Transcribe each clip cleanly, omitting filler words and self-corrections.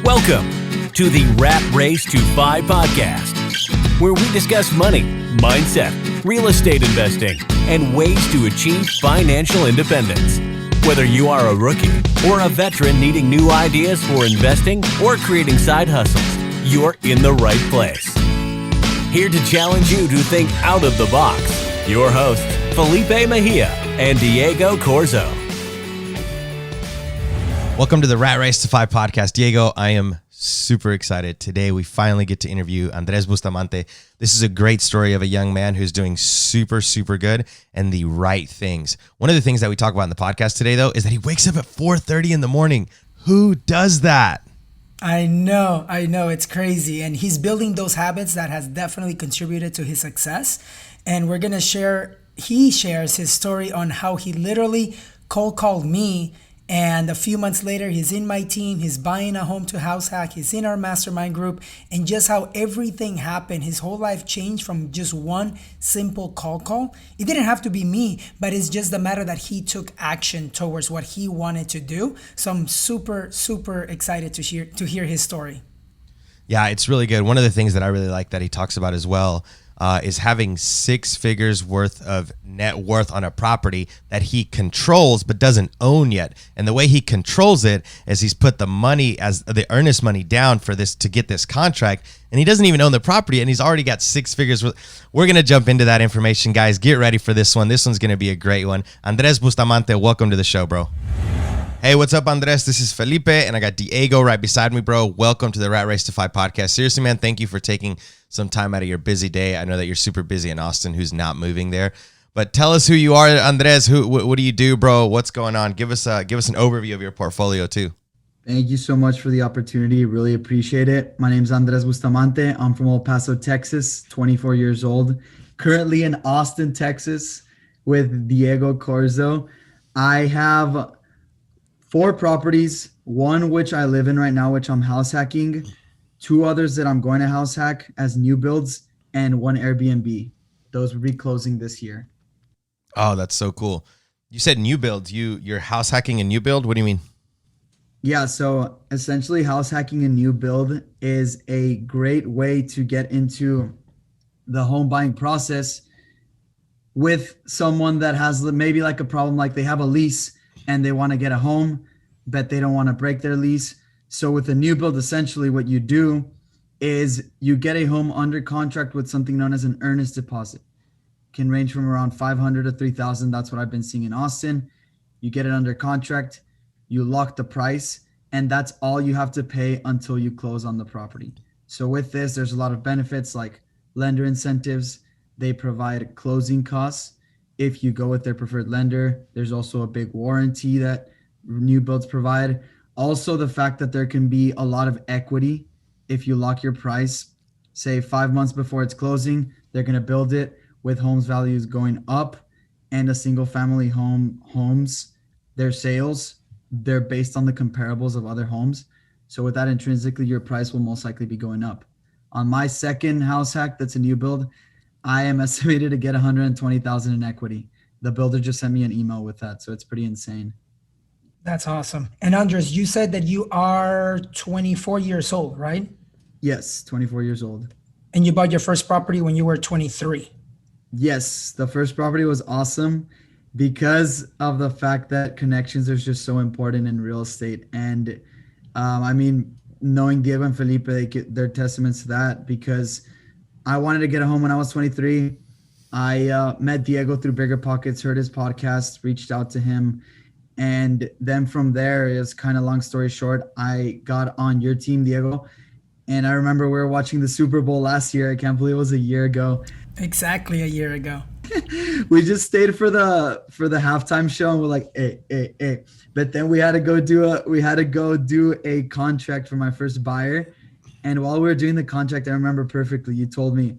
Welcome to the Rat Race to 5 podcast, where we discuss money, mindset, real estate investing, and ways to achieve financial independence. Whether you are a rookie or a veteran needing new ideas for investing or creating side hustles, you're in the right place. Here to challenge you to think out of the box, your hosts, Felipe Mejia and Diego Corzo. Welcome to the Rat Race to 5 podcast. Diego, I am super excited. Today, we finally get to interview Andres Bustamante. This is a great story of a young man who's doing super good and the right things. One of the things that we talk about in the podcast today, though, is that he wakes up at 4:30 in the morning. Who does that? I know. It's crazy. And he's building those habits that has definitely contributed to his success. And we're going to he shares his story on how he literally cold called me. And a few months later, he's in my team, he's buying a home to house hack, he's in our mastermind group, and just how everything happened. His whole life changed from just one simple call. It didn't have to be me, but it's just the matter that he took action towards what he wanted to do. So I'm super excited to hear his story. Yeah, it's really good. One of the things that I really like that he talks about as well is having 6 figures worth of net worth on a property that he controls but doesn't own yet. And the way he controls it is he's put the money as the earnest money down for this to get this contract, and he doesn't even own the property, and he's already got 6 figures worth. We're going to jump into that information, guys. Get ready for this one. This one's going to be a great one. Andres Bustamante, welcome to the show, bro. Hey, what's up, Andres? This is Felipe, and I got Diego right beside me, bro. Welcome to the Rat Race to 5 podcast. Seriously, man, thank you for taking some time out of your busy day. I know that you're super busy in Austin, who's not moving there. But tell us who you are, Andres. What do you do, bro? What's going on? Give us an overview of your portfolio, too. Thank you so much for the opportunity. Really appreciate it. My name is Andres Bustamante. I'm from Paso, Texas, 24 years old. Currently in Austin, Texas with Diego Corzo. I have 4 properties, one which I live in right now, which I'm house hacking, 2 others that I'm going to house hack as new builds, and 1 AirBNB. Those will be closing this year. Oh, that's so cool. You said new builds. You're house hacking a new build? What do you mean? Yeah, so essentially house hacking a new build is a great way to get into the home buying process with someone that has maybe like a problem, like they have a lease and they want to get a home, but they don't want to break their lease. So with a new build, essentially what you do is you get a home under contract with something known as an earnest deposit. Can range from around $500 to $3,000. That's what I've been seeing in Austin. You get it under contract, you lock the price, and that's all you have to pay until you close on the property. So with this, there's a lot of benefits like lender incentives. They provide closing costs if you go with their preferred lender. There's also a big warranty that new builds provide. Also, the fact that there can be a lot of equity if you lock your price, say 5 months before it's closing. They're going to build it with homes values going up, and a single family homes, their sales, they're based on the comparables of other homes. So with that, intrinsically, your price will most likely be going up. On my second house hack, that's a new build, I am estimated to get $120,000 in equity. The builder just sent me an email with that, so it's pretty insane. That's awesome. And Andres, you said that you are 24 years old, right? Yes, 24 years old. And you bought your first property when you were 23. Yes, the first property was awesome because of the fact that connections are just so important in real estate. And knowing Diego and Felipe, they're testaments to that, because I wanted to get a home when I was 23. I met Diego through Bigger Pockets, heard his podcast, reached out to him. And then from there, it was kind of long story short, I got on your team, Diego. And I remember we were watching the Super Bowl last year. I can't believe it was a year ago. Exactly a year ago. We just stayed for the halftime show, and we're like, hey. But then we had to go do a contract for my first buyer. And while we were doing the contract, I remember perfectly, you told me,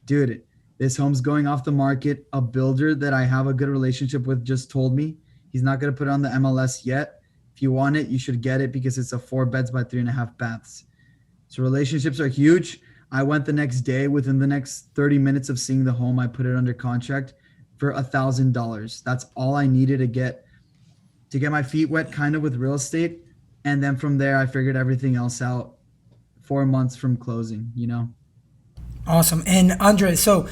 dude, this home's going off the market. A builder that I have a good relationship with just told me he's not going to put it on the MLS yet. If you want it, you should get it because it's a 4 beds by 3.5 baths. So relationships are huge. I went the next day. Within the next 30 minutes of seeing the home, I put it under contract for $1,000. That's all I needed to get my feet wet kind of with real estate. And then from there, I figured everything else out 4 months from closing, you know? Awesome. And Andre, so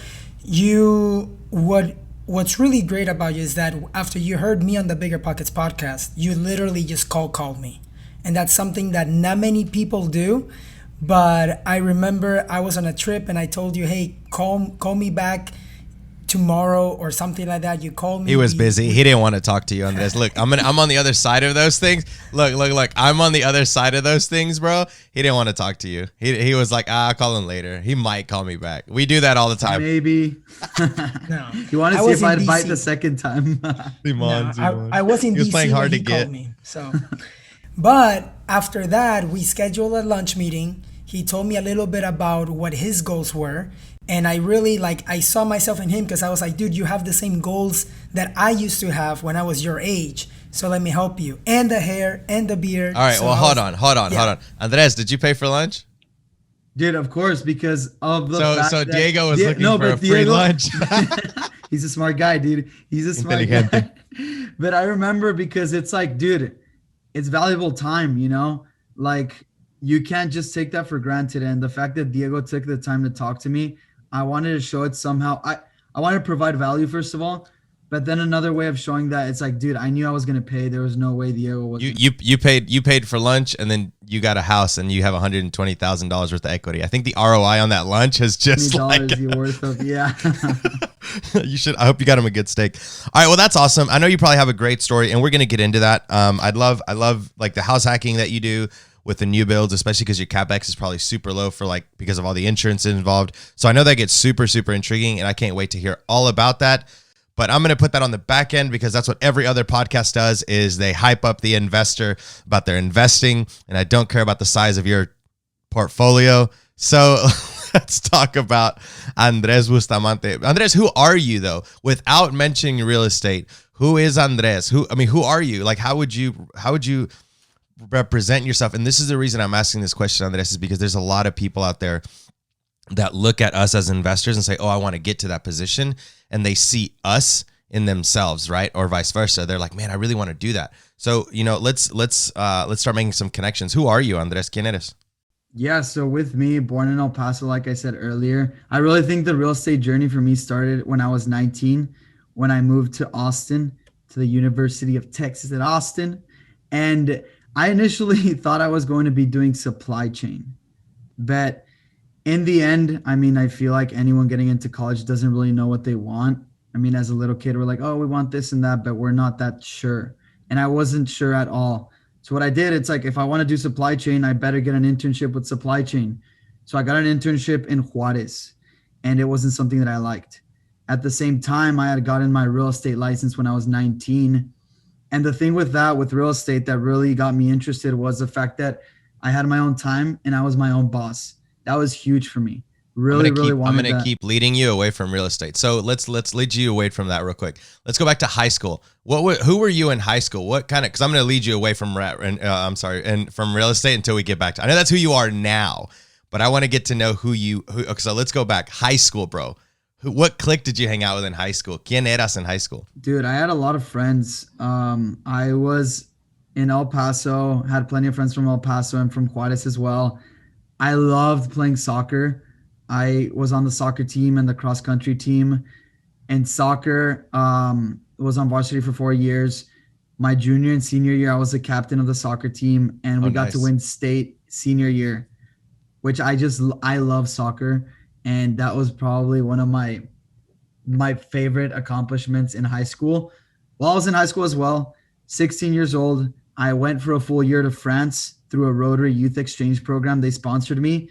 what's really great about you is that after you heard me on the Bigger Pockets podcast, you literally just called me. And that's something that not many people do. But I remember I was on a trip and I told you, hey, call me back tomorrow or something like that. You called me. He was busy. He didn't want to talk to you on this. Look, I'm on the other side of those things. Look. I'm on the other side of those things, bro. He didn't want to talk to you. He was like, I'll call him later. He might call me back. We do that all the time. Maybe. No. You want to see if I'd bite the second time? I was in He was DC playing hard when to he get. called me. So, but after that, we scheduled a lunch meeting. He told me a little bit about what his goals were. And I really I saw myself in him because I was like, dude, you have the same goals that I used to have when I was your age. So let me help you. And the hair and the beard. All right. So Well, hold on. Andres, did you pay for lunch? Dude, of course, because of the fact So that Diego was looking for a free lunch. He's a smart guy, dude. He's a smart guy. But I remember because it's like, dude, it's valuable time, you know? Like, you can't just take that for granted. And the fact that Diego took the time to talk to me, I wanted to show it somehow. I wanted to provide value, first of all. But then another way of showing that, it's like, dude, I knew I was gonna pay. There was no way Diego was. You paid for lunch, and then you got a house, and you have $120,000 worth of equity. I think the ROI on that lunch is just like $20 worth of, yeah. You should. I hope you got him a good steak. All right, well, that's awesome. I know you probably have a great story, and we're gonna get into that. I love like the house hacking that you do with the new builds, especially because your CapEx is probably super low because of all the insurance involved. So I know that gets super, super intriguing, and I can't wait to hear all about that. But I'm going to put that on the back end because that's what every other podcast does is they hype up the investor about their investing. And I don't care about the size of your portfolio. So let's talk about Andres Bustamante. Andres, who are you though? Without mentioning real estate, who is Andres? Who are you? Like, how would you represent yourself? And this is the reason I'm asking this question, Andres, is because there's a lot of people out there that look at us as investors and say, oh, I want to get to that position. And they see us in themselves, right? Or vice versa. They're like, man, I really want to do that. So, let's start making some connections. Who are you, Andres? ¿Quién eres? Yeah, so with me, born in El Paso, like I said earlier, I really think the real estate journey for me started when I was 19, when I moved to Austin, to the University of Texas at Austin. And I initially thought I was going to be doing supply chain. But in the end, I feel like anyone getting into college doesn't really know what they want. As a little kid, we're like, oh, we want this and that, but we're not that sure. And I wasn't sure at all. So what I did, it's like, if I want to do supply chain, I better get an internship with supply chain. So I got an internship in Juarez, and it wasn't something that I liked. At the same time, I had gotten my real estate license when I was 19. And the thing with real estate that really got me interested was the fact that I had my own time and I was my own boss. That was huge for me. I'm going to keep leading you away from real estate. So let's lead you away from that real quick. Let's go back to high school. Who were you in high school? Because I'm going to lead you away from from real estate until we get back to. I know that's who you are now, but I want to get to know okay, so let's go back. High school, bro. What clique did you hang out with in high school? ¿Quién eras in high school? Dude, I had a lot of friends. I was in El Paso, had plenty of friends from El Paso and from Juarez as well. I loved playing soccer. I was on the soccer team and the cross country team. And soccer was on varsity for 4 years. My junior and senior year, I was the captain of the soccer team, and we got to win state senior year, which I love soccer. And that was probably one of my favorite accomplishments in high school. While I was in high school as well, 16 years old, I went for a full year to France through a Rotary Youth Exchange program. They sponsored me.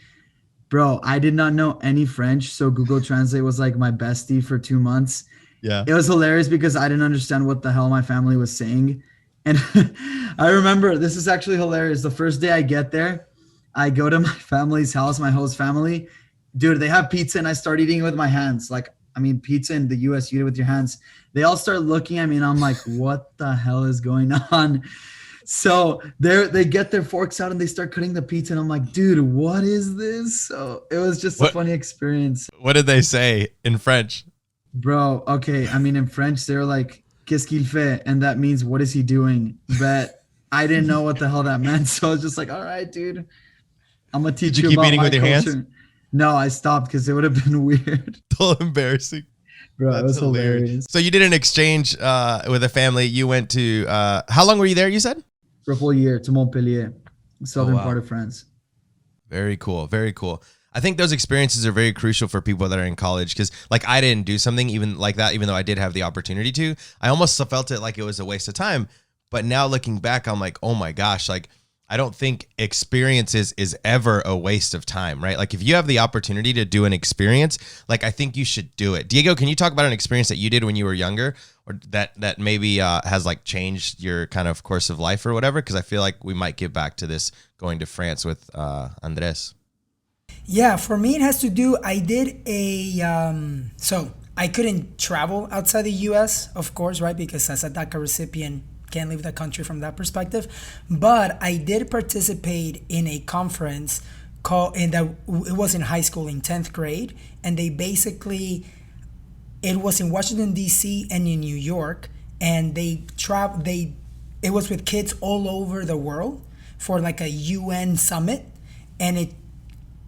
Bro, I did not know any French, so Google Translate was like my bestie for 2 months. Yeah. It was hilarious because I didn't understand what the hell my family was saying. And I remember, this is actually hilarious. The first day I get there, I go to my family's house, my host family. Dude, they have pizza and I start eating it with my hands. Pizza in the US, you eat it with your hands. They all start looking at me and I'm like, what the hell is going on? So they get their forks out and they start cutting the pizza. And I'm like, dude, what is this? So it was just a funny experience. What did they say in French? Bro, okay. In French, they're like, qu'est-ce qu'il fait? And that means, what is he doing? But I didn't know what the hell that meant. So I was just like, all right, dude, I'm gonna Did teach you you keep about eating my with your hands? culture. No, I stopped because it would have been weird. So embarrassing. Bro, it That's was hilarious. hilarious. So you did an exchange with a family. You went to, how long were you there, you said? For a full year to Montpellier, southern wow. part of France. Very cool. Very cool. I think those experiences are very crucial for people that are in college because, like, I didn't do something even like that, even though I did have the opportunity to. I almost felt it like it was a waste of time. But now looking back, I'm like, oh my gosh, like, I don't think experiences is ever a waste of time, right? Like, if you have the opportunity to do an experience, like, I think you should do it. Diego, can you talk about an experience that you did when you were younger, or that maybe has like changed your kind of course of life or whatever? Because I feel like we might get back to this going to France with Andres. Yeah, for me it has to do. I did a so I couldn't travel outside the U.S. of course, right? Because as a DACA recipient, can't leave the country from that perspective. But I did participate in a conference called in that it was in high school in 10th grade, and they basically it was in Washington D.C. and in New York, and it was with kids all over the world for like a UN summit, and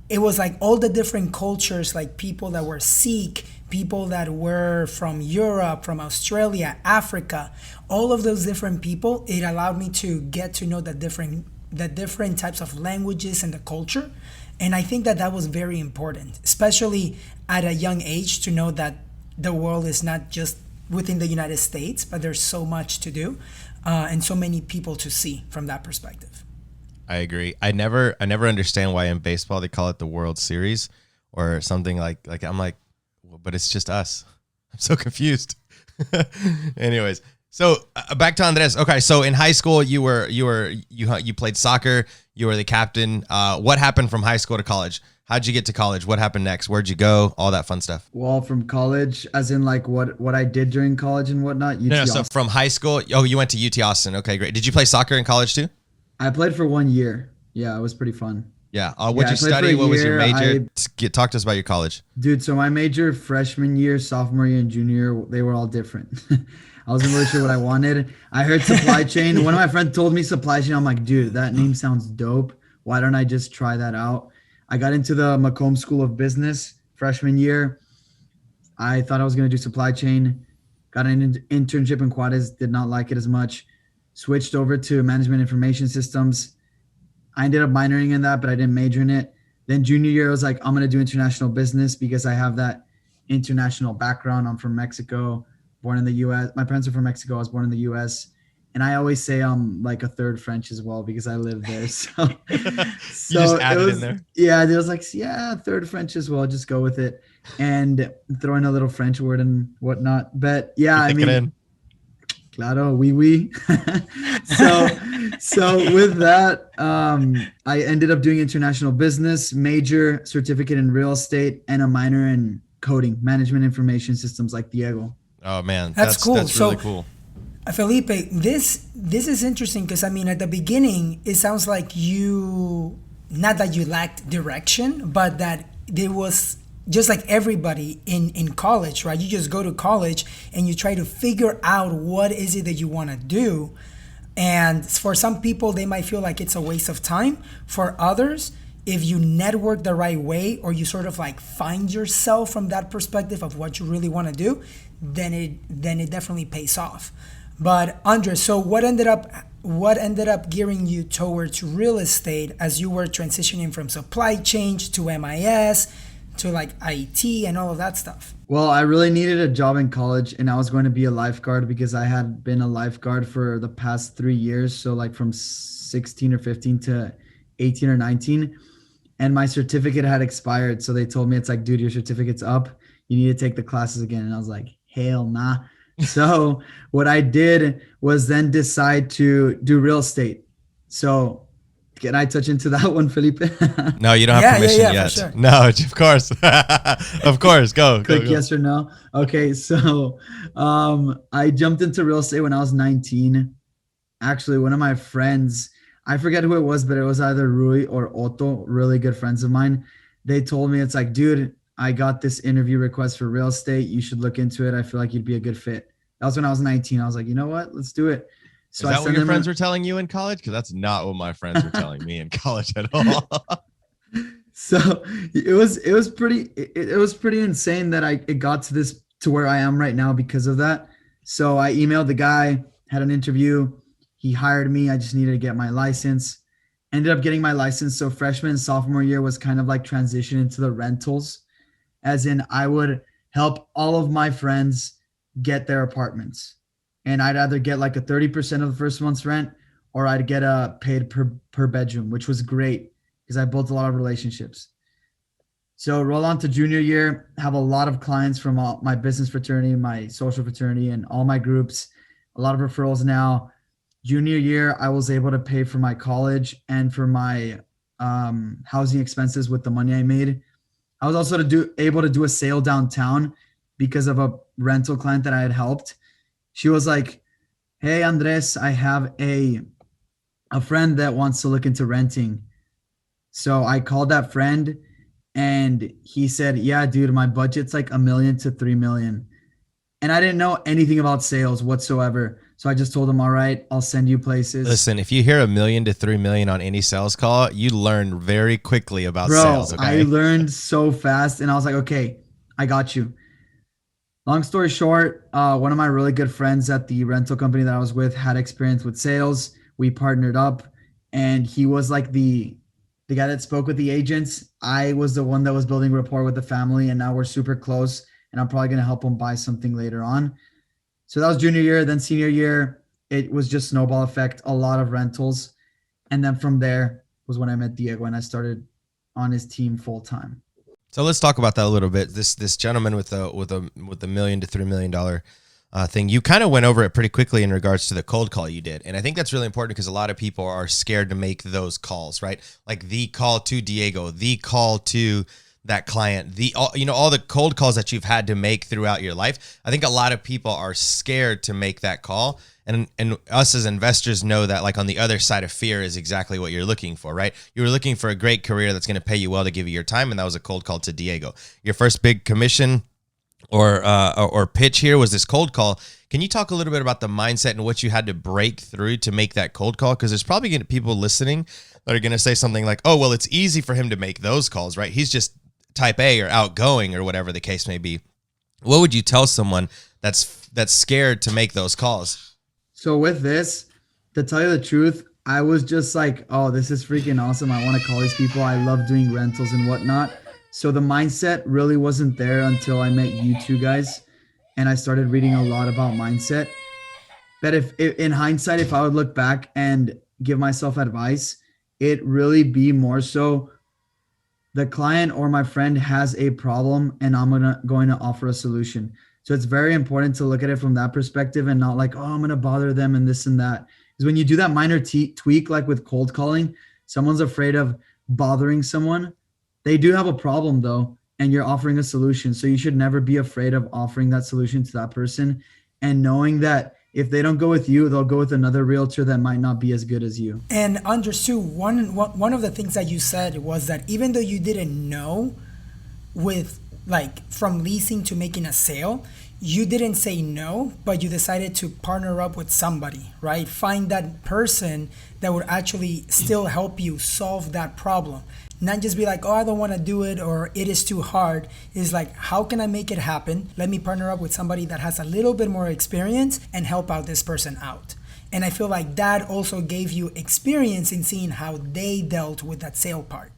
it was like all the different cultures, like people that were Sikh, people that were from Europe, from Australia, Africa, all of those different people. It allowed me to get to know the different types of languages and the culture. And I think that that was very important, especially at a young age, to know that the world is not just within the United States, but there's so much to do and so many people to see from that perspective. I agree. I never understand why in baseball they call it the World Series or something like I'm like, well, but it's just us. I'm so confused. Anyways, so back to Andres. Okay, so in high school you played soccer. You were the captain. What happened from high school to college? How'd you get to college? What happened next? Where'd you go? All that fun stuff. Well, from college, as in like what I did during college and whatnot. UT No, so Austin. from high school, you went to UT Austin. Okay, great. Did you play soccer in college too? I played for 1 year. Yeah, it was pretty fun. Yeah. What'd Yeah, you I played for study? a What was your year. major? Talk to us about your college. Dude, so my major freshman year, sophomore year, and junior year, they were all different. I wasn't really sure what I wanted. I heard supply chain. One of my friends told me supply chain. I'm like, dude, that name sounds dope. Why don't I just try that out? I got into the Macomb School of Business freshman year. I thought I was going to do supply chain. Got an internship in Juarez. Did not like it as much. Switched over to management information systems. I ended up minoring in that, but I didn't major in it. Then junior year, I was like, I'm going to do international business because I have that international background. I'm from Mexico, born in the U.S. My parents are from Mexico. I was born in the U.S. And I always say I'm like a third French as well because I live there. So, You just added in there. Yeah, it was like, yeah, third French as well. Just go with it and throw in a little French word and whatnot. But yeah, I mean, claro, oui, oui. So with that, I ended up doing international business, major, certificate in real estate, and a minor in coding, management information systems, like Diego. Oh man, That's cool. That's really cool. Felipe, this is interesting because I mean, at the beginning, it sounds like you, not that you lacked direction, but that there was just like everybody in college, right? You just go to college and you try to figure out what is it that you want to do. And for some people, they might feel like it's a waste of time. For others, if you network the right way, or you sort of like find yourself from that perspective of what you really want to do, then it definitely pays off. But Andres, so what ended up gearing you towards real estate as you were transitioning from supply chain to MIS to like IT and all of that stuff? Well, I really needed a job in college, and I was going to be a lifeguard because I had been a lifeguard for the past 3 years. So like from 16 or 15 to 18 or 19. And my certificate had expired. So they told me, it's like, dude, your certificate's up. You need to take the classes again. And I was like, hell nah. So what I did was then decide to do real estate. So can I touch into that one, Felipe? No, you don't have permission yet. For sure. No, of course. Of course. Go. Quick yes or no. Okay. So I jumped into real estate when I was 19. Actually, one of my friends, I forget who it was, but it was either Rui or Otto, really good friends of mine. They told me, it's like, dude, I got this interview request for real estate. You should look into it. I feel like you'd be a good fit. That was when I was 19. I was like, you know what? Let's do it. So Is I that what send your them friends were telling you in college? Because that's not what my friends were telling me in college at all. So it was pretty insane that it got to where I am right now because of that. So I emailed the guy, had an interview. He hired me. I just needed to get my license. Ended up getting my license. So freshman and sophomore year was kind of like transition into the rentals, as in I would help all of my friends get their apartments. And I'd either get like a 30% of the first month's rent, or I'd get a paid per bedroom, which was great because I built a lot of relationships. So roll on to junior year, have a lot of clients from all my business fraternity, my social fraternity, and all my groups, a lot of referrals now. Junior year, I was able to pay for my college and for my housing expenses with the money I made. I was also able to do a sale downtown because of a rental client that I had helped. She was like, "Hey, Andres, I have a friend that wants to look into renting." So I called that friend and he said, "Yeah, dude, my budget's like $1 million to $3 million." And I didn't know anything about sales whatsoever. So I just told him, "All right, I'll send you places." Listen, if you hear $1 million to $3 million on any sales call, you learn very quickly about Bro, sales. Okay. I learned so fast and I was like, "Okay, I got you." Long story short, one of my really good friends at the rental company that I was with had experience with sales. We partnered up and he was like the guy that spoke with the agents. I was the one that was building rapport with the family, and now we're super close and I'm probably going to help him buy something later on. So that was junior year. Then senior year, it was just snowball effect, a lot of rentals. And then from there was when I met Diego and I started on his team full time. So let's talk about that a little bit. This gentleman with the $1 million to $3 million thing, you kind of went over it pretty quickly in regards to the cold call you did, and I think that's really important because a lot of people are scared to make those calls, right? Like the call to Diego, the call to that client, all the cold calls that you've had to make throughout your life. I think a lot of people are scared to make that call. And us as investors know that, like, on the other side of fear is exactly what you're looking for, right? You were looking for a great career that's going to pay you well to give you your time, and that was a cold call to Diego. Your first big commission or pitch here was this cold call. Can you talk a little bit about the mindset and what you had to break through to make that cold call? Because there's probably going to be people listening that are going to say something like, "Oh, well, it's easy for him to make those calls, right? He's just type A or outgoing," or whatever the case may be. What would you tell someone that's scared to make those calls? So with this, to tell you the truth, I was just like, "Oh, this is freaking awesome. I want to call these people. I love doing rentals and whatnot." So the mindset really wasn't there until I met you two guys and I started reading a lot about mindset. But if in hindsight, if I would look back and give myself advice, it really be more so the client or my friend has a problem and I'm going to offer a solution. So it's very important to look at it from that perspective and not like, "Oh, I'm going to bother them and this and that." Because when you do that minor tweak, like with cold calling, someone's afraid of bothering someone. They do have a problem though, and you're offering a solution. So you should never be afraid of offering that solution to that person and knowing that if they don't go with you, they'll go with another realtor that might not be as good as you. And understood one of the things that you said was that even though you didn't know with like from leasing to making a sale, you didn't say no, but you decided to partner up with somebody, right? Find that person that would actually still help you solve that problem. Not just be like, "Oh, I don't want to do it," or "It is too hard." It's like, how can I make it happen? Let me partner up with somebody that has a little bit more experience and help out this person out. And I feel like that also gave you experience in seeing how they dealt with that sale part.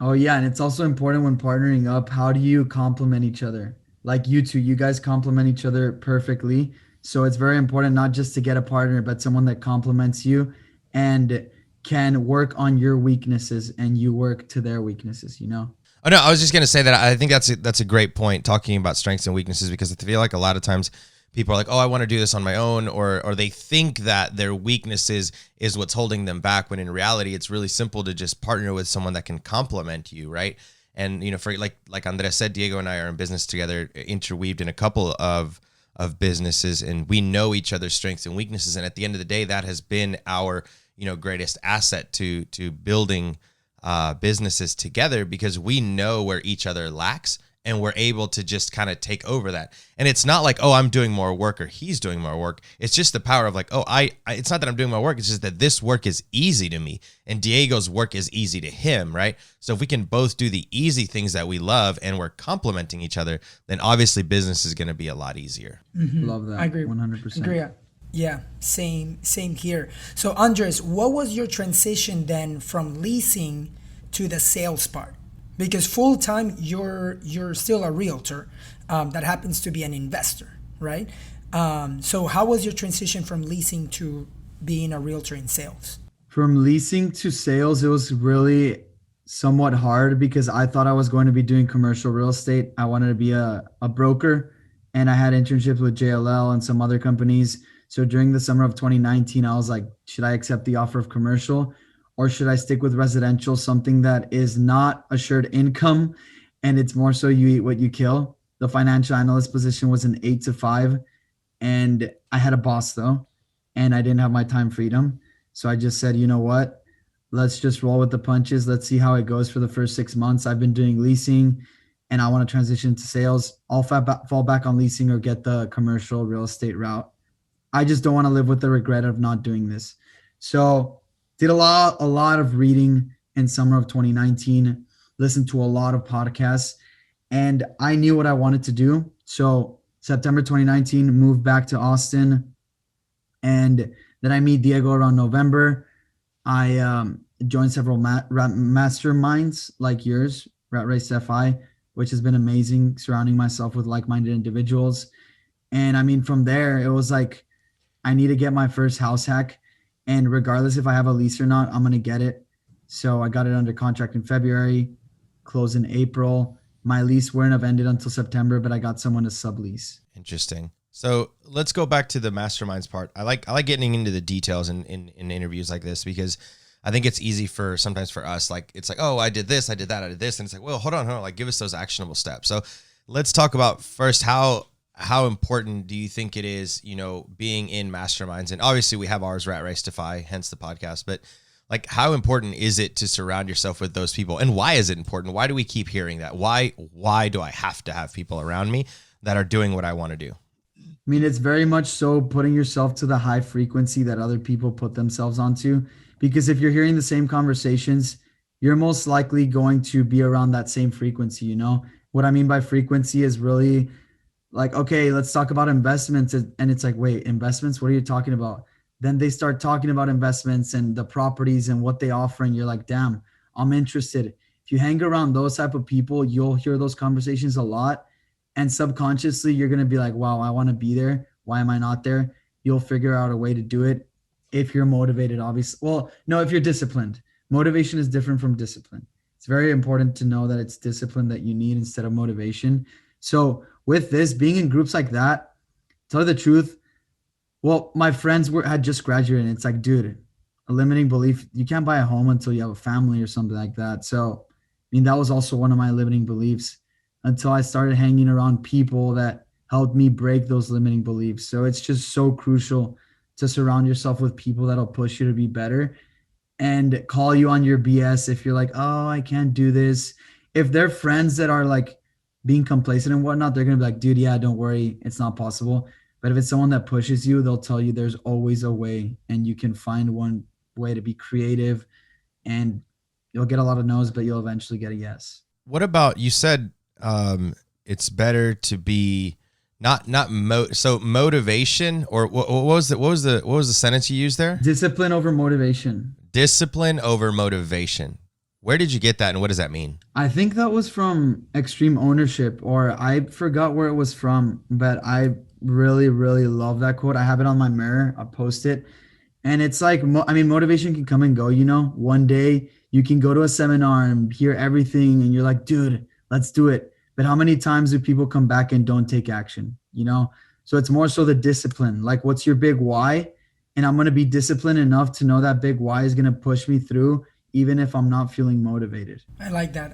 Oh yeah, and it's also important when partnering up, how do you complement each other? Like you two, you guys complement each other perfectly. So it's very important not just to get a partner, but someone that complements you and can work on your weaknesses and you work to their weaknesses, you know? Oh no, I was just going to say that I think that's a great point, talking about strengths and weaknesses, because I feel like a lot of times people are like, "Oh, I want to do this on my own," or they think that their weaknesses is what's holding them back, when in reality it's really simple to just partner with someone that can complement you, right? And for like Andres said, Diego and I are in business together, interweaved in a couple of businesses, and we know each other's strengths and weaknesses, and at the end of the day, that has been our greatest asset to building businesses together, because we know where each other lacks and we're able to just kind of take over that. And it's not like, oh, I'm doing more work or he's doing more work. It's just the power of like, oh, it's not that I'm doing my work. It's just that this work is easy to me and Diego's work is easy to him, right? So if we can both do the easy things that we love and we're complementing each other, then obviously business is going to be a lot easier. Love that. I agree. 100%. Agree. Yeah, same here. So Andres, what was your transition then from leasing to the sales part? Because full time you're still a realtor that happens to be an investor, right? So how was your transition from leasing to being a realtor in sales? From leasing to sales, it was really somewhat hard because I thought I was going to be doing commercial real estate. I wanted to be a broker, and I had internships with JLL and some other companies. So during the summer of 2019, I was like, should I accept the offer of commercial or should I stick with residential, something that is not assured income and it's more so you eat what you kill? The financial analyst position was an 8 to 5 and I had a boss though, and I didn't have my time freedom. So I just said, you know what? Let's just roll with the punches. Let's see how it goes for the first 6 months. I've been doing leasing and I want to transition to sales. I'll fall back on leasing or get the commercial real estate route. I just don't want to live with the regret of not doing this. So did a lot of reading in summer of 2019, listened to a lot of podcasts, and I knew what I wanted to do. So September 2019, moved back to Austin, and then I meet Diego around November. I joined several masterminds like yours, Rat Race FI, which has been amazing, surrounding myself with like-minded individuals. And I mean, from there, it was like, I need to get my first house hack. And regardless if I have a lease or not, I'm going to get it. So I got it under contract in February, closed in April. My lease wouldn't have ended until September, but I got someone to sublease. Interesting. So let's go back to the masterminds part. I like getting into the details in interviews like this because I think it's easy sometimes for us. Like, it's like, oh, I did this, I did that, I did this. And it's like, well, hold on. Like, give us those actionable steps. So let's talk about first how important do you think it is, being in masterminds? And obviously we have ours, Rat Race Defy, hence the podcast, but like, how important is it to surround yourself with those people? And why is it important? Why do we keep hearing that? Why do I have to have people around me that are doing what I want to do? I mean, it's very much so putting yourself to the high frequency that other people put themselves onto, because if you're hearing the same conversations, you're most likely going to be around that same frequency. What I mean by frequency is really like, okay, let's talk about investments. And it's like, wait, investments? What are you talking about? Then they start talking about investments and the properties and what they offer. And you're like, damn, I'm interested. If you hang around those type of people, you'll hear those conversations a lot. And subconsciously, you're going to be like, wow, I want to be there. Why am I not there? You'll figure out a way to do it if you're motivated, obviously. Well, no, if you're disciplined. Motivation is different from discipline. It's very important to know that it's discipline that you need instead of motivation. So with this, being in groups like that, tell you the truth, well, my friends had just graduated, and it's like, dude, a limiting belief, you can't buy a home until you have a family or something like that. So, I mean, that was also one of my limiting beliefs until I started hanging around people that helped me break those limiting beliefs. So it's just so crucial to surround yourself with people that'll push you to be better and call you on your BS if you're like, oh, I can't do this. If they're friends that are like being complacent and whatnot, they're going to be like, dude, yeah, don't worry, it's not possible. But if it's someone that pushes you, they'll tell you there's always a way, and you can find one way to be creative, and you'll get a lot of no's, but you'll eventually get a yes. What about, you said it's better to be so motivation, or what was the sentence you used there? Discipline over motivation. Discipline over motivation. Where did you get that, and what does that mean? I think that was from Extreme Ownership, or I forgot where it was from, but I really, really love that quote. I have it on my mirror. I'll post it. And it's like, motivation can come and go, One day you can go to a seminar and hear everything and you're like, dude, let's do it. But how many times do people come back and don't take action, So it's more so the discipline. Like, what's your big why? And I'm going to be disciplined enough to know that big why is going to push me through, even if I'm not feeling motivated. I like that.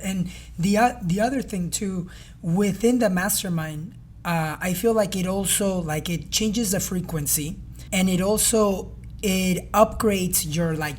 And the other thing too, within the mastermind, I feel like it also, it changes the frequency, and it upgrades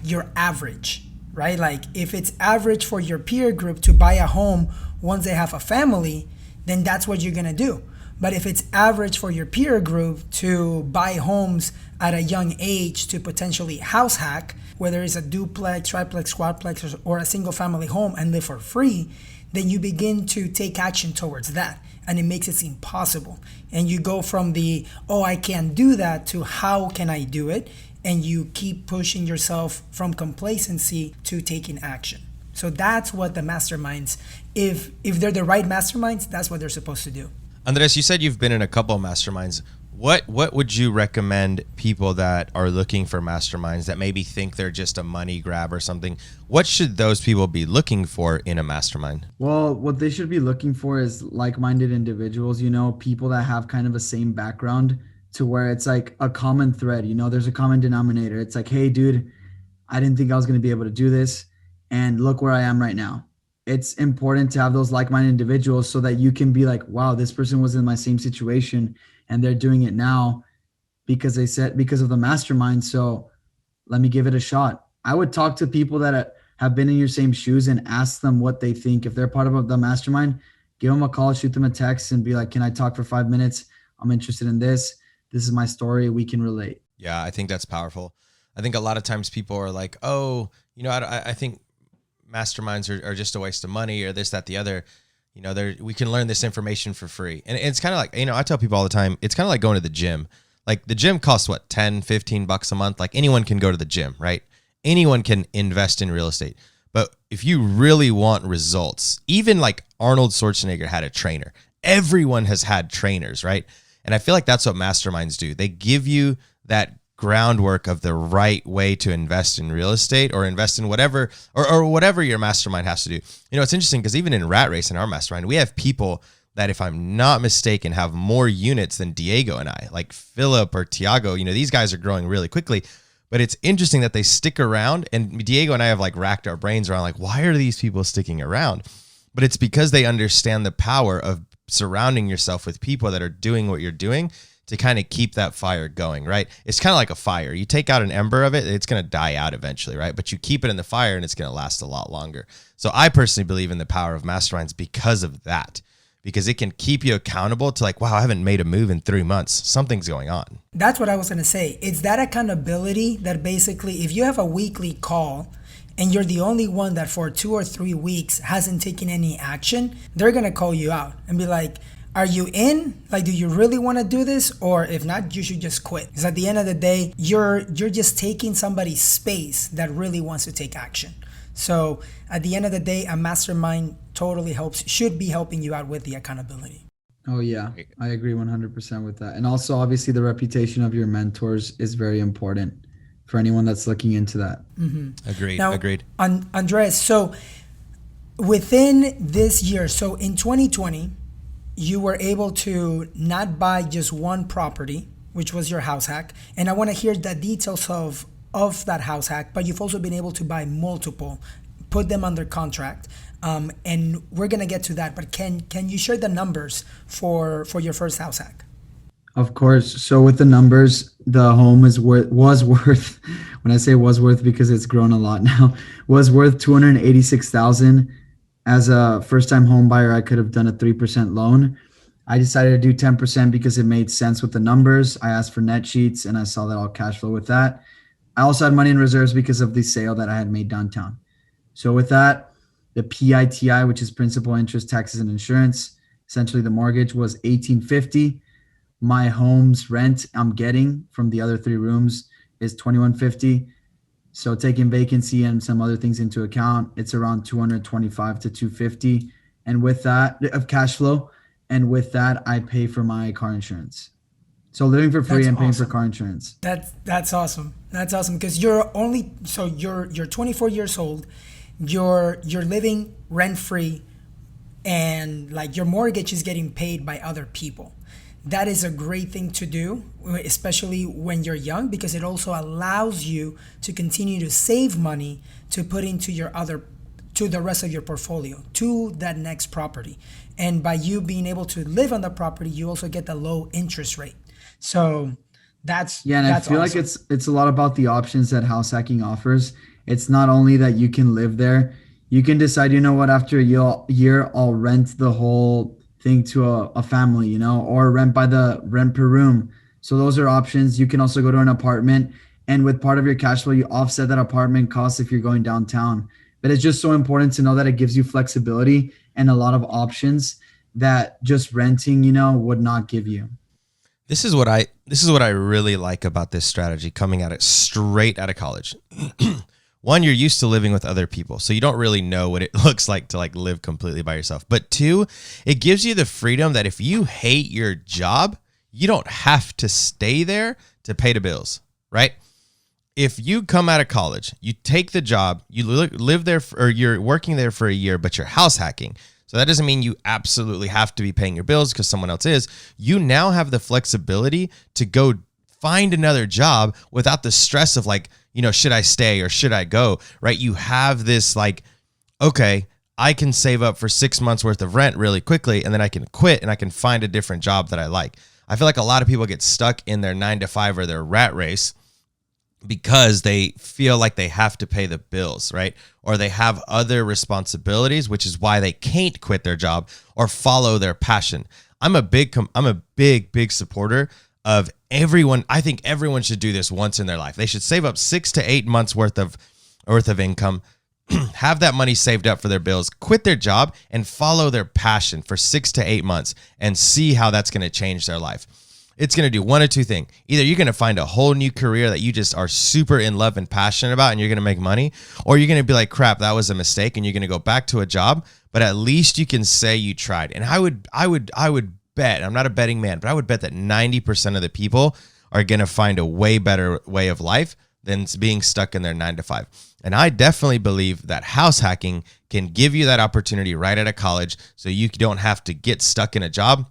your average, right? Like if it's average for your peer group to buy a home once they have a family, then that's what you're gonna do. But if it's average for your peer group to buy homes at a young age to potentially house hack, whether it's a duplex, triplex, quadplex, or a single family home and live for free, then you begin to take action towards that. And it makes it seem possible. And you go from the, oh, I can't do that, to how can I do it? And you keep pushing yourself from complacency to taking action. So that's what the masterminds, if they're the right masterminds, that's what they're supposed to do. Andres, you said you've been in a couple of masterminds. What would you recommend people that are looking for masterminds that maybe think they're just a money grab or something? What should those people be looking for in a mastermind? Well, what they should be looking for is like-minded individuals, people that have kind of a same background, to where it's like a common thread, there's a common denominator. It's like, hey, dude, I didn't think I was going to be able to do this, and look where I am right now. It's important to have those like-minded individuals so that you can be like, wow, this person was in my same situation and they're doing it now because of the mastermind. So let me give it a shot. I would talk to people that have been in your same shoes and ask them what they think. If they're part of the mastermind, give them a call, shoot them a text and be like, can I talk for 5 minutes? I'm interested in this. This is my story. We can relate. Yeah, I think that's powerful. I think a lot of times people are like, oh, I think masterminds are just a waste of money or this, that, the other. We can learn this information for free. And it's kind of like, I tell people all the time, it's kind of like going to the gym. Like the gym costs what, 10, 15 bucks a month? Like anyone can go to the gym, right? Anyone can invest in real estate. But if you really want results, even like Arnold Schwarzenegger had a trainer. Everyone has had trainers, right? And I feel like that's what masterminds do. They give you that groundwork of the right way to invest in real estate or invest in whatever, or whatever your mastermind has to do. It's interesting because even in Rat Race in our mastermind, we have people that, if I'm not mistaken, have more units than Diego and I, like Philip or Tiago. These guys are growing really quickly, but it's interesting that they stick around, and Diego and I have like racked our brains around like, why are these people sticking around? But it's because they understand the power of surrounding yourself with people that are doing what you're doing to kind of keep that fire going, right? It's kind of like a fire. You take out an ember of it, it's going to die out eventually, right? But you keep it in the fire and it's going to last a lot longer. So I personally believe in the power of masterminds because of that, because it can keep you accountable to like, wow, I haven't made a move in 3 months. Something's going on. That's what I was going to say. It's that accountability that basically, if you have a weekly call and you're the only one that for 2 or 3 weeks hasn't taken any action, they're going to call you out and be like, are you in? Like, do you really want to do this? Or if not, you should just quit. Because at the end of the day, you're just taking somebody's space that really wants to take action. So at the end of the day, a mastermind totally should be helping you out with the accountability. Oh yeah, I agree 100% with that. And also obviously the reputation of your mentors is very important for anyone that's looking into that. Mm-hmm. Agreed. Andres, so within this year, so in 2020, you were able to not buy just one property, which was your house hack. And I want to hear the details of that house hack, but you've also been able to buy multiple, put them under contract. And we're going to get to that. But can you share the numbers for your first house hack? Of course. So with the numbers, the home was worth, when I say was worth because it's grown a lot now, was worth $286,000. As a first-time home buyer, I could have done a 3% loan. I decided to do 10% because it made sense with the numbers. I asked for net sheets and I saw that I'll cash flow with that. I also had money in reserves because of the sale that I had made downtown. So with that, the PITI, which is principal, interest, taxes, and insurance, essentially the mortgage, was $1,850. My home's rent I'm getting from the other 3 rooms is $2,150. So taking vacancy and some other things into account, it's around $225 to $250. And with that, of cash flow. And with that, I pay for my car insurance. So living for free and paying for car insurance. That's awesome. That's awesome because you're 24 years old. You're living rent free, and like your mortgage is getting paid by other people. That is a great thing to do, especially when you're young, because it also allows you to continue to save money to put into to the rest of your portfolio, to that next property. And by you being able to live on the property, you also get the low interest rate. So that's I feel awesome. Like it's a lot about the options that house hacking offers. It's not only that you can live there, you can decide, you know what, after a year, I'll rent the whole thing to a family, or rent by the rent per room. So those are options. You can also go to an apartment, and with part of your cash flow, you offset that apartment cost if you're going downtown. But it's just so important to know that it gives you flexibility and a lot of options that just renting, would not give you. This is what I really like about this strategy coming at it straight out of college. One, you're used to living with other people, so you don't really know what it looks like to like live completely by yourself. But two, it gives you the freedom that if you hate your job, you don't have to stay there to pay the bills, right? If you come out of college, you take the job, you live there, or you're working there for a year, but you're house hacking. So that doesn't mean you absolutely have to be paying your bills because someone else is. You now have the flexibility to go find another job without the stress of like, should I stay or should I go, right? You have this like, okay, I can save up for 6 months worth of rent really quickly, and then I can quit and I can find a different job that I like. I feel like a lot of people get stuck in their 9 to 5 or their rat race because they feel like they have to pay the bills, right? Or they have other responsibilities, which is why they can't quit their job or follow their passion. I'm a big supporter of everyone. I think everyone should do this once in their life. They should save up 6 to 8 months worth of income, have that money saved up for their bills, quit their job, and follow their passion for 6 to 8 months and see how that's going to change their life. It's going to do one or two things. Either you're going to find a whole new career that you just are super in love and passionate about, and you're going to make money, or you're going to be like, crap, that was a mistake, and you're going to go back to a job, but at least you can say you tried. And I would bet, I'm not a betting man, but I would bet that 90% of the people are going to find a way better way of life than being stuck in their 9 to 5. And I definitely believe that house hacking can give you that opportunity right out of college, so you don't have to get stuck in a job,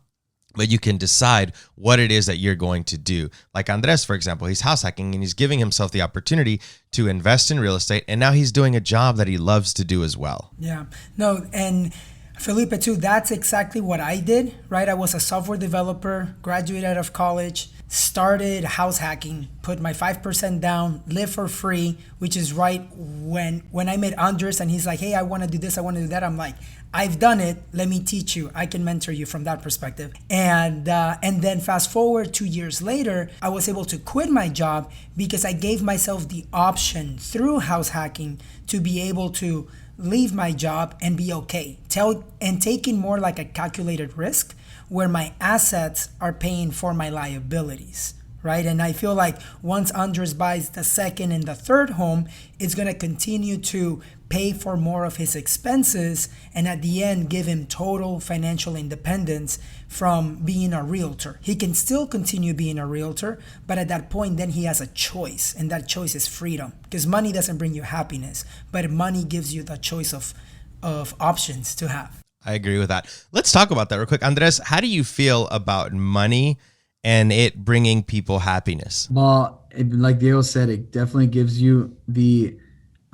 but you can decide what it is that you're going to do. Like Andres, for example, he's house hacking and he's giving himself the opportunity to invest in real estate. And now he's doing a job that he loves to do as well. Yeah, no, and Felipe too, that's exactly what I did, right? I was a software developer, graduated out of college, started house hacking, put my 5% down, live for free, which is right when I met Andres and he's like, hey, I want to do this, I want to do that. I'm like, I've done it. Let me teach you. I can mentor you from that perspective. And then fast forward 2 years later, I was able to quit my job because I gave myself the option through house hacking to be able to leave my job and be okay. Taking more like a calculated risk where my assets are paying for my liabilities, right? And I feel like once Andres buys the second and the third home, it's going to continue to pay for more of his expenses and at the end give him total financial independence from being a realtor. He can still continue being a realtor, but at that point then he has a choice, and that choice is freedom, because money doesn't bring you happiness, but money gives you the choice of options to have. I agree with that. Let's talk about that real quick. Andres, how do you feel about money and it bringing people happiness? Well, like Diego said, it definitely gives you the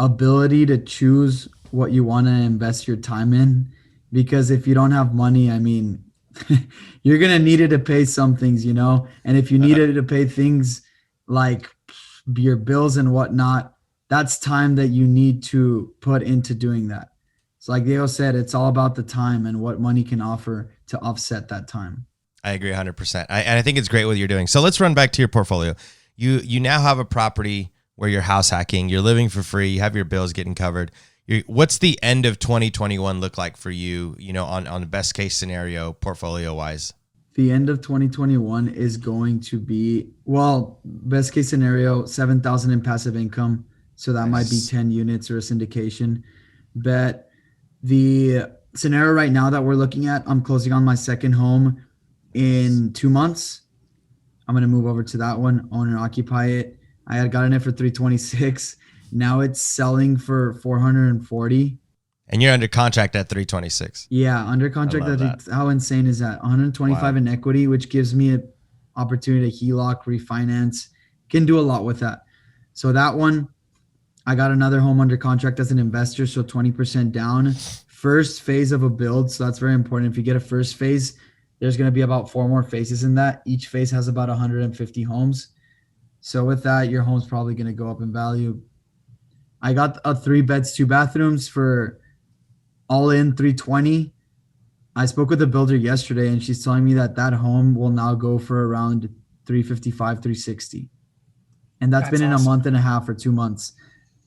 ability to choose what you want to invest your time in, because if you don't have money, I mean, you're going to need it to pay some things, and if you needed to pay things like your bills and whatnot, that's time that you need to put into doing that. So like Diego said, it's all about the time and what money can offer to offset that time. I agree 100%. And I think it's great what you're doing. So let's run back to your portfolio. You now have a property where you're house hacking, you're living for free, you have your bills getting covered. What's the end of 2021 look like for you, on the best case scenario, portfolio wise? The end of 2021 is going to be, best case scenario, 7,000 in passive income. So that might be 10 units or a syndication. But the scenario right now that we're looking at, I'm closing on my second home in 2 months. I'm going to move over to that one, own and occupy it. I had gotten it for 326. Now it's selling for 440. And you're under contract at 326. Yeah, under contract. How insane is that? 125 in equity, which gives me an opportunity to HELOC, refinance. Can do a lot with that. So that one, I got another home under contract as an investor, so 20% down. First phase of a build, so that's very important. If you get a first phase, there's going to be about 4 more phases in that. Each phase has about 150 homes. So with that, your home's probably going to go up in value I got a 3 beds, 2 bathrooms for all in 320. I spoke with the builder yesterday and she's telling me that that home will now go for around 355, 360. And that's That's been in a awesome. month and a half or 2 months.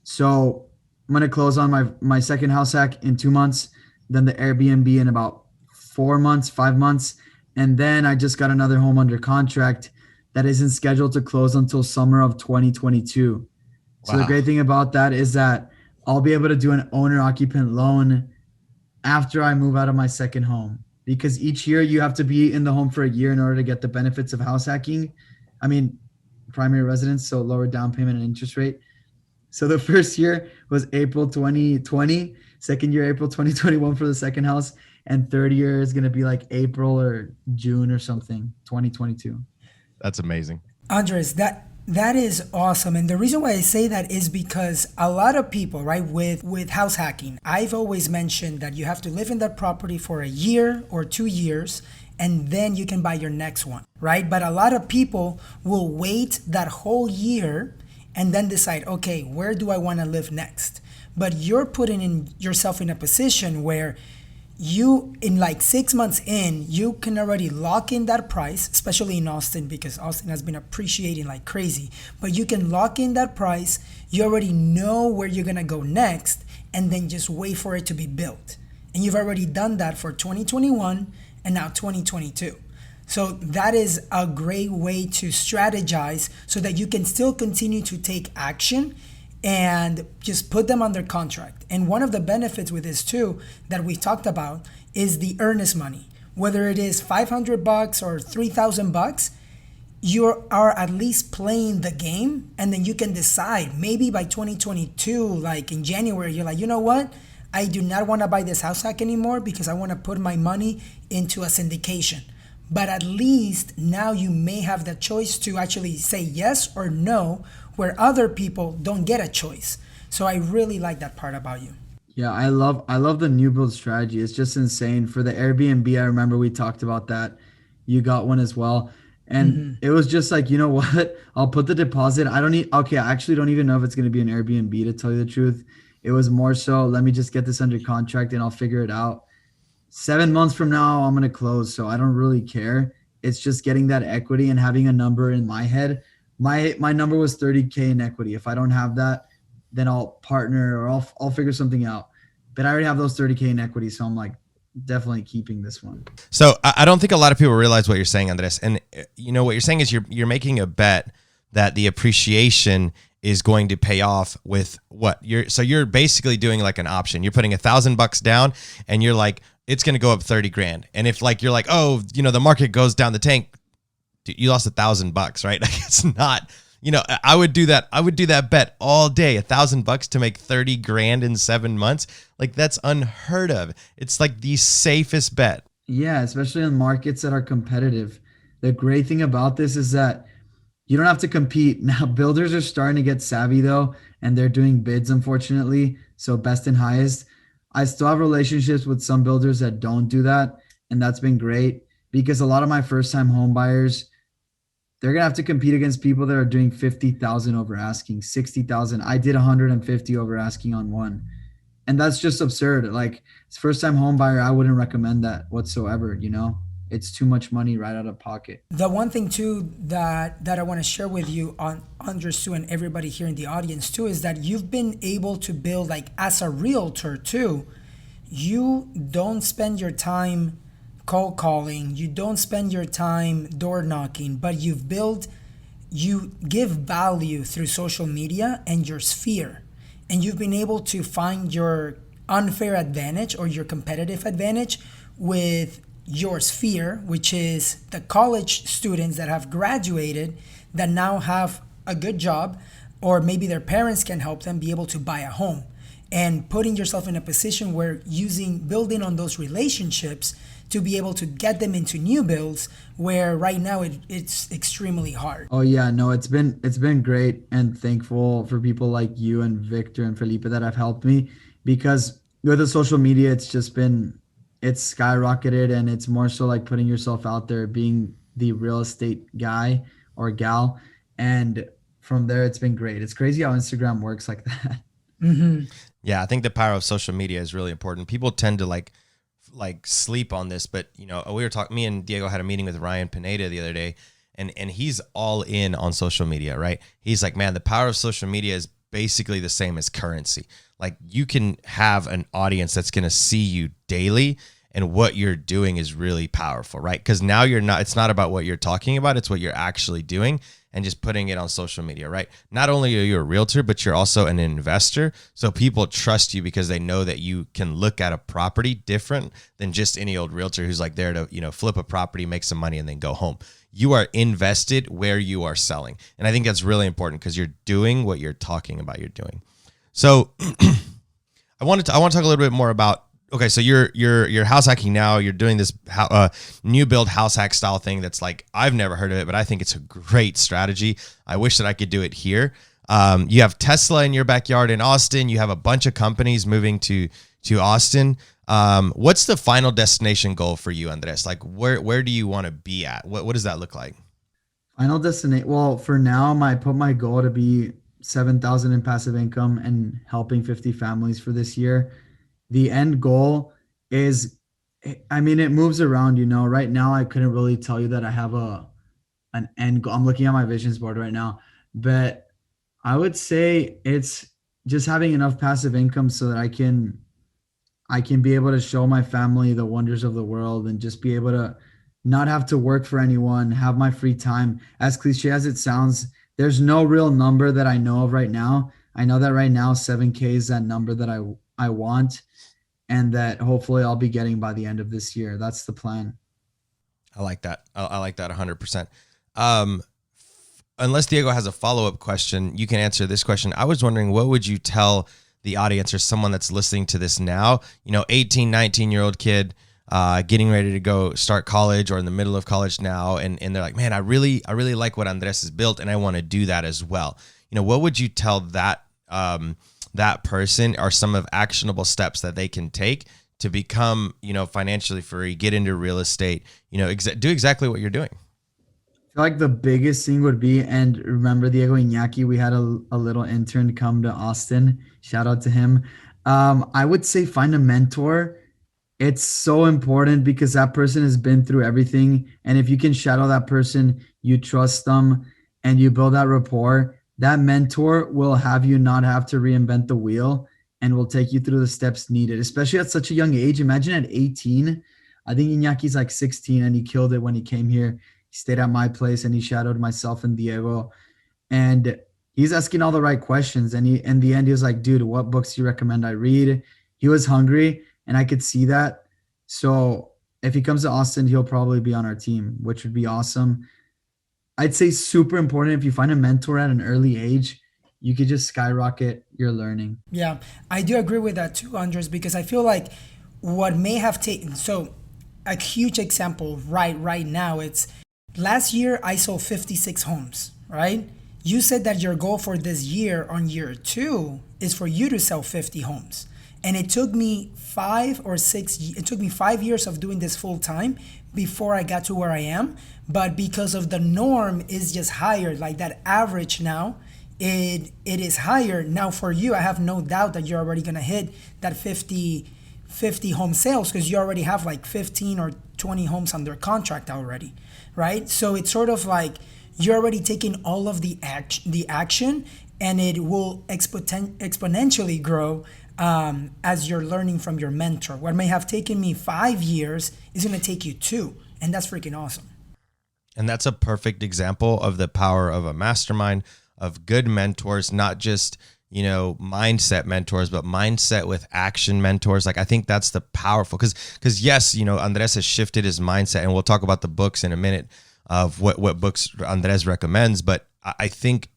So I'm gonna close on my second house hack in 2 months, then the Airbnb in about 4 months, 5 months, and then I just got another home under contract that isn't scheduled to close until summer of 2022. So the Wow. great thing about that is that I'll be able to do an owner occupant loan after I move out of my second home, because each year you have to be in the home for a year in order to get the benefits of house hacking. I mean, primary residence, so lower down payment and interest rate. So the first year was April 2020, second year April 2021 for the second house, and third year is going to be like April or June or something, 2022. That's amazing. Andres, that is awesome. And the reason why I say that is because a lot of people, right, with house hacking, I've always mentioned that you have to live in that property for a year or 2 years and then you can buy your next one, right? But a lot of people will wait that whole year and then decide, okay, where do I want to live next? But you're putting in yourself in a position where you in like 6 months in, you can already lock in that price, especially in Austin, because Austin has been appreciating like crazy. But you can lock in that price. You already know where you're gonna go next, and then just wait for it to be built. And you've already done that for 2021 and now 2022. So that is a great way to strategize so that you can still continue to take action and just put them under contract. And one of the benefits with this too that we talked about is the earnest money. Whether it is $500 or $3,000, you are at least playing the game, and then you can decide maybe by 2022, like in January, you're like, you know what? I do not want to buy this house hack anymore because I want to put my money into a syndication. But at least now you may have the choice to actually say yes or no, where other people don't get a choice. So I really like that part about you. Yeah, I love the new build strategy. It's just insane. For the Airbnb, I remember we talked about that. You got one as well. And it was just like, you know what? I'll put the deposit. I don't need, okay, I actually don't even know if it's going to be an Airbnb, to tell you the truth. It was more so, let me just get this under contract and I'll figure it out. 7 months from now, I'm going to close. So I don't really care. It's just getting that equity and having a number in my head. My number was 30K in equity. If I don't have that, then I'll partner or I'll figure something out. But I already have those 30K in equity, so I'm like definitely keeping this one. So I don't think a lot of people realize what you're saying, Andres. And you know what you're saying is you're making a bet that the appreciation is going to pay off with what you're basically doing like an option. You're putting $1,000 down, and you're like, it's going to go up 30 grand. And if like you're like, oh, you know, the market goes down the tank, dude, you lost $1,000, right? Like it's not. You know, I would do that. I would do that bet all day. $1,000 to make 30 grand in 7 months. Like that's unheard of. It's like the safest bet. Yeah, especially in markets that are competitive. The great thing about this is that you don't have to compete. Now, builders are starting to get savvy though, and they're doing bids, unfortunately. So best and highest. I still have relationships with some builders that don't do that. And that's been great because a lot of my first time home buyers, they're going to have to compete against people that are doing 50,000 over asking, 60,000. I did 150 over asking on one. And that's just absurd. Like, it's first time home buyer, I wouldn't recommend that whatsoever, you know? It's too much money right out of pocket. The one thing too that I want to share with you on Andres too, and everybody here in the audience too, is that you've been able to build, like as a realtor too, you don't spend your time cold calling, you don't spend your time door knocking, but you give value through social media and your sphere. And you've been able to find your unfair advantage or your competitive advantage with your sphere, which is the college students that have graduated that now have a good job, or maybe their parents can help them be able to buy a home, and putting yourself in a position where building on those relationships to be able to get them into new builds where right now it's extremely hard. Oh yeah, no, it's been great, and thankful for people like you and Victor and Felipe that have helped me, because with the social media, it's skyrocketed, and it's more so like putting yourself out there, being the real estate guy or gal. And from there, it's been great. It's crazy how Instagram works like that. Yeah, I think the power of social media is really important. People tend to like sleep on this, but you know, we were talking, me and Diego had a meeting with Ryan Pineda the other day, and he's all in on social media, right? He's like, man, the power of social media is basically the same as currency. Like you can have an audience that's going to see you daily, and what you're doing is really powerful, right? Because now it's not about what you're talking about, it's what you're actually doing and just putting it on social media, right? Not only are you a realtor, but you're also an investor. So people trust you because they know that you can look at a property different than just any old realtor who's like there to, you know, flip a property, make some money, and then go home. You are invested where you are selling. And I think that's really important because you're doing what you're talking about you're doing. So I want to talk a little bit more about, okay, so you're house hacking now. You're doing this new build house hack style thing that's like, I've never heard of it, but I think it's a great strategy. I wish that I could do it here. You have Tesla in your backyard in Austin. You have a bunch of companies moving to Austin. What's the final destination goal for you, Andres? Like where do you want to be at? What does that look like? Final destination. Well, for now, I put my goal to be 7,000 in passive income and helping 50 families for this year. The end goal is, I mean, it moves around, you know. Right now, I couldn't really tell you that I have an end goal. I'm looking at my visions board right now, but I would say it's just having enough passive income so that I can be able to show my family the wonders of the world and just be able to not have to work for anyone, have my free time. As cliche as it sounds, there's no real number that I know of right now. I know that right now 7K is that number that I want, and that hopefully I'll be getting by the end of this year. That's the plan. I like that. I like that 100%. Unless Diego has a follow-up question, you can answer this question. I was wondering, what would you tell the audience or someone that's listening to this now, you know, 18, 19-year-old kid, getting ready to go start college or in the middle of college now. And they're like, man, I really like what Andres has built and I want to do that as well. You know, what would you tell that person are some of actionable steps that they can take to become, you know, financially free, get into real estate, you know, do exactly what you're doing? I feel like the biggest thing would be, and remember Diego Iñaki, we had a little intern come to Austin. Shout out to him. I would say find a mentor. It's so important because that person has been through everything. And if you can shadow that person, you trust them and you build that rapport, that mentor will have you not have to reinvent the wheel and will take you through the steps needed, especially at such a young age. Imagine at 18, I think Iñaki's like 16 and he killed it when he came here. He stayed at my place and he shadowed myself and Diego. And he's asking all the right questions. And in the end, he was like, dude, what books do you recommend I read? He was hungry and I could see that. So if he comes to Austin, he'll probably be on our team, which would be awesome. I'd say super important. If you find a mentor at an early age, you could just skyrocket your learning. Yeah, I do agree with that too, Andres, because I feel like what may have taken, so a huge example right now, it's last year I sold 56 homes, right? You said that your goal for this year on year 2 is for you to sell 50 homes. And it took me 5 years of doing this full time before I got to where I am. But because of the norm is just higher, like that average now, it is higher. Now for you, I have no doubt that you're already gonna hit that 50 home sales because you already have like 15 or 20 homes under contract already, right? So it's sort of like you're already taking all of the action and it will exponentially grow as you're learning from your mentor. What may have taken me 5 years is going to take you 2, and that's freaking awesome. And that's a perfect example of the power of a mastermind, of good mentors, not just, you know, mindset mentors, but mindset with action mentors. Like, I think that's the powerful, because yes, you know, Andres has shifted his mindset, and we'll talk about the books in a minute of what books Andres recommends. But I think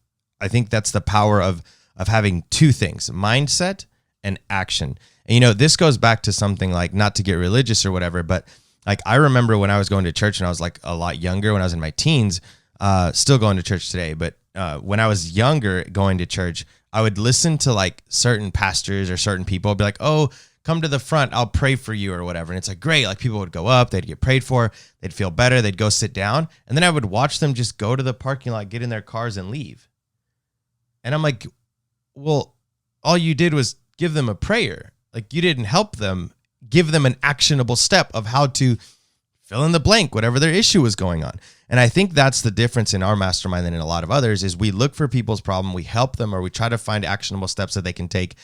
that's the power of having two things: mindset and action. And, you know, this goes back to something like, not to get religious or whatever, but like, I remember when I was going to church and I was like a lot younger, when I was in my teens, still going to church today. But when I was younger going to church, I would listen to like certain pastors or certain people be like, oh, come to the front, I'll pray for you or whatever. And it's like, great. Like, people would go up, they'd get prayed for, they'd feel better, they'd go sit down. And then I would watch them just go to the parking lot, get in their cars and leave. And I'm like, well, all you did was give them a prayer. Like, you didn't help them, give them an actionable step of how to fill in the blank, whatever their issue was going on. And I think that's the difference in our mastermind than in a lot of others, is we look for people's problem, we help them, or we try to find actionable steps that they can take,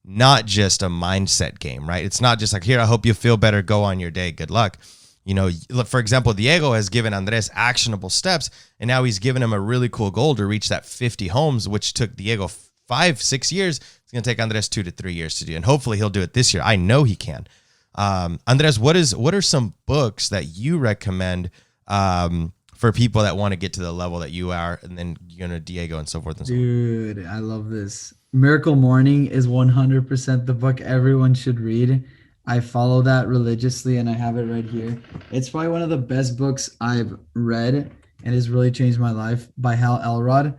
not just a mindset game, right? It's not just like, here, I hope you feel better, go on your day, good luck. You know, for example, Diego has given Andres actionable steps, and now he's given him a really cool goal to reach that 50 homes, which took Diego 5-6 years. It's going to take Andres 2 to 3 years to do. And hopefully he'll do it this year. I know he can. Andres, what are some books that you recommend for people that want to get to the level that you are, and then, you know, Diego and so forth and so on? Dude, I love this. Miracle Morning is 100% the book everyone should read. I follow that religiously, and I have it right here. It's probably one of the best books I've read, and has really changed my life, by Hal Elrod.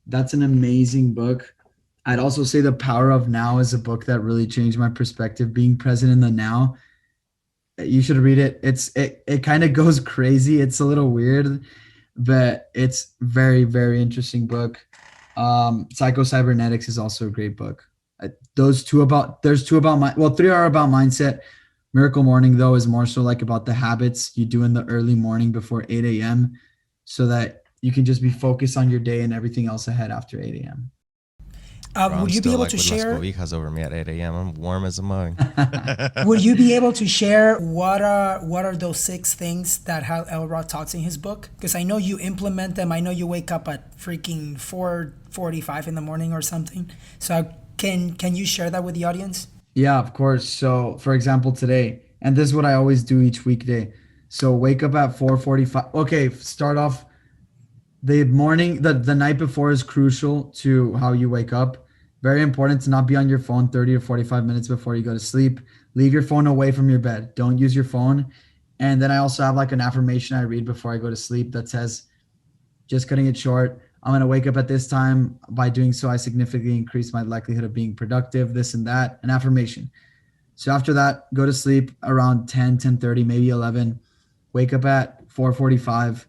That's an amazing book. I'd also say The Power of Now is a book that really changed my perspective, being present in the now. You should read it. It kind of goes crazy. It's a little weird, but it's very, very interesting book. Psycho Cybernetics is also a great book. There's two about three are about mindset. Miracle Morning, though, is more so like about the habits you do in the early morning before 8 a.m. so that you can just be focused on your day and everything else ahead after 8 a.m. Would you be able to share? Las over me at 8 a.m. I'm warm as a mug. Would you be able to share what are those 6 things that Hal Elrod talks in his book? Because I know you implement them. I know you wake up at freaking 4:45 in the morning or something. So can you share that with the audience? Yeah, of course. So, for example, today, and this is what I always do each weekday. So wake up at 4:45. Okay, start off the morning. The night before is crucial to how you wake up. Very important to not be on your phone 30 to 45 minutes before you go to sleep. Leave your phone away from your bed. Don't use your phone. And then I also have like an affirmation I read before I go to sleep that says, just cutting it short, I'm going to wake up at this time. By doing so, I significantly increase my likelihood of being productive, this and that, an affirmation. So after that, go to sleep around 10:30, maybe 11. Wake up at 4:45.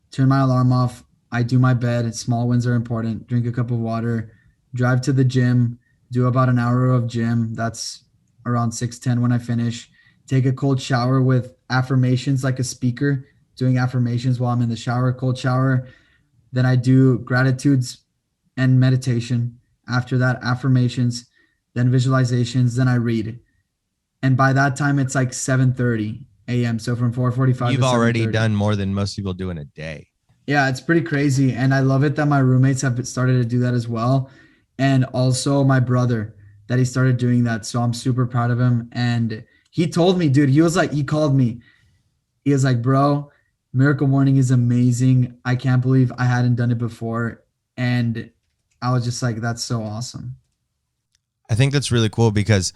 Turn my alarm off. I do my bed. Small wins are important. Drink a cup of water. Drive to the gym. Do about an hour of gym. That's around 6:10 when I finish. Take a cold shower with affirmations, like a speaker, doing affirmations while I'm in the shower, cold shower. Then I do gratitudes and meditation. After that, affirmations, then visualizations, then I read. And by that time, it's like 7:30 a.m. So from 4:45 You've to already 7:30. done more than most people do in a day. Yeah, it's pretty crazy. And I love it that my roommates have started to do that as well. And also my brother, that he started doing that. So I'm super proud of him. And he told me, dude, he called me. He was like, bro, Miracle Morning is amazing. I can't believe I hadn't done it before. And I was just like, that's so awesome. I think that's really cool because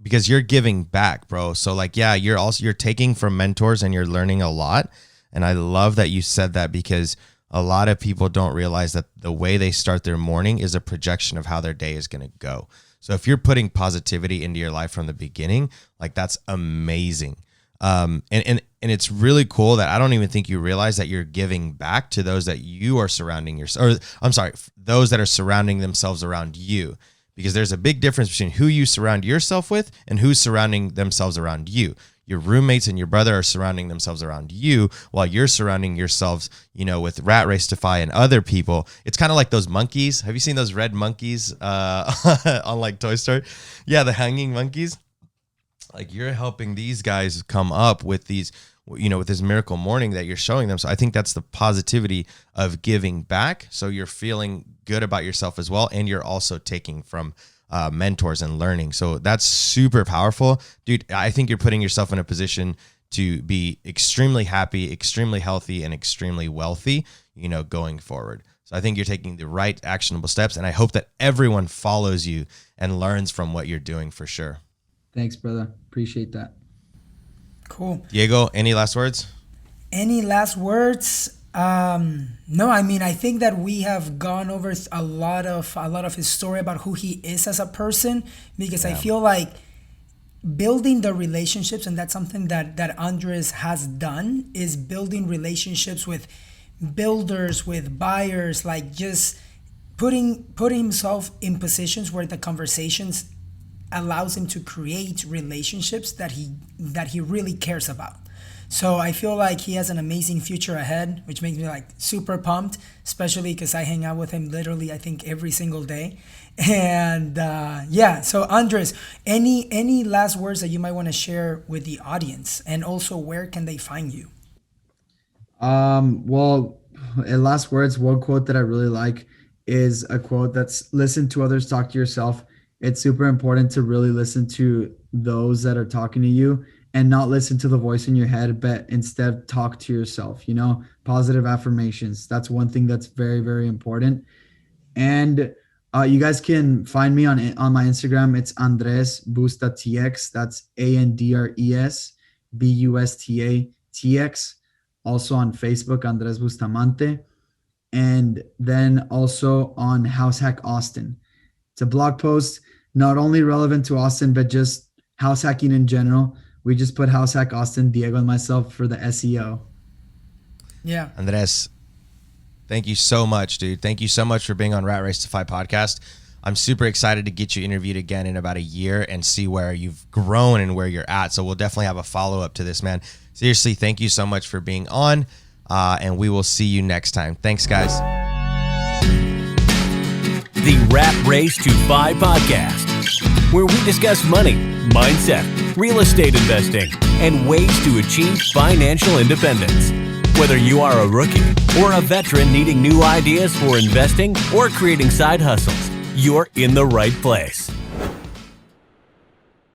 you're giving back, bro. So like, yeah, you're taking from mentors and you're learning a lot. And I love that you said that, because a lot of people don't realize that the way they start their morning is a projection of how their day is going to go. So if you're putting positivity into your life from the beginning, like, that's amazing. And it's really cool that I don't even think you realize that you're giving back to those that you are surrounding those that are surrounding themselves around you, because there's a big difference between who you surround yourself with and who's surrounding themselves around you. Your roommates and your brother are surrounding themselves around you, while you're surrounding yourselves, with Rat Race Defy and other people. It's kind of like those monkeys. Have you seen those red monkeys on like Toy Story? Yeah, the hanging monkeys. Like, you're helping these guys come up with these, with this Miracle Morning that you're showing them. So I think that's the positivity of giving back. So you're feeling good about yourself as well, and you're also taking from mentors and learning. So that's super powerful, dude. I think you're putting yourself in a position to be extremely happy, extremely healthy, and extremely wealthy, going forward. So I think you're taking the right actionable steps, and I hope that everyone follows you and learns from what you're doing for sure. Thanks, brother. Appreciate that. Cool. Diego, any last words? Any last words? No, I mean, I think that we have gone over a lot of his story about who he is as a person, because I feel like building the relationships, and that's something that Andres has done, is building relationships with builders, with buyers, like just putting himself in positions where the conversations allows him to create relationships that he really cares about. So I feel like he has an amazing future ahead, which makes me like super pumped, especially because I hang out with him literally, I think, every single day. And yeah, so Andres, any last words that you might want to share with the audience, and also where can they find you? Well, in last words, one quote that I really like is a quote that's listen to others, talk to yourself. It's super important to really listen to those that are talking to you and not listen to the voice in your head, but instead talk to yourself, positive affirmations. That's one thing that's very, very important. And you guys can find me on my Instagram. It's Andres Busta TX. That's ANDRES BUSTA TX. Also on Facebook, Andres Bustamante. And then also on House Hack Austin. It's a blog post, not only relevant to Austin, but just house hacking in general. We just put House Hack Austin, Diego and myself, for the SEO. Yeah. Andres, thank you so much, dude. Thank you so much for being on Rat Race to 5 podcast. I'm super excited to get you interviewed again in about a year and see where you've grown and where you're at. So we'll definitely have a follow-up to this, man. Seriously, thank you so much for being on, and we will see you next time. Thanks, guys. The Rat Race to 5 podcast, where we discuss money, mindset, real estate investing, and ways to achieve financial independence. Whether you are a rookie or a veteran needing new ideas for investing or creating side hustles, you're in the right place.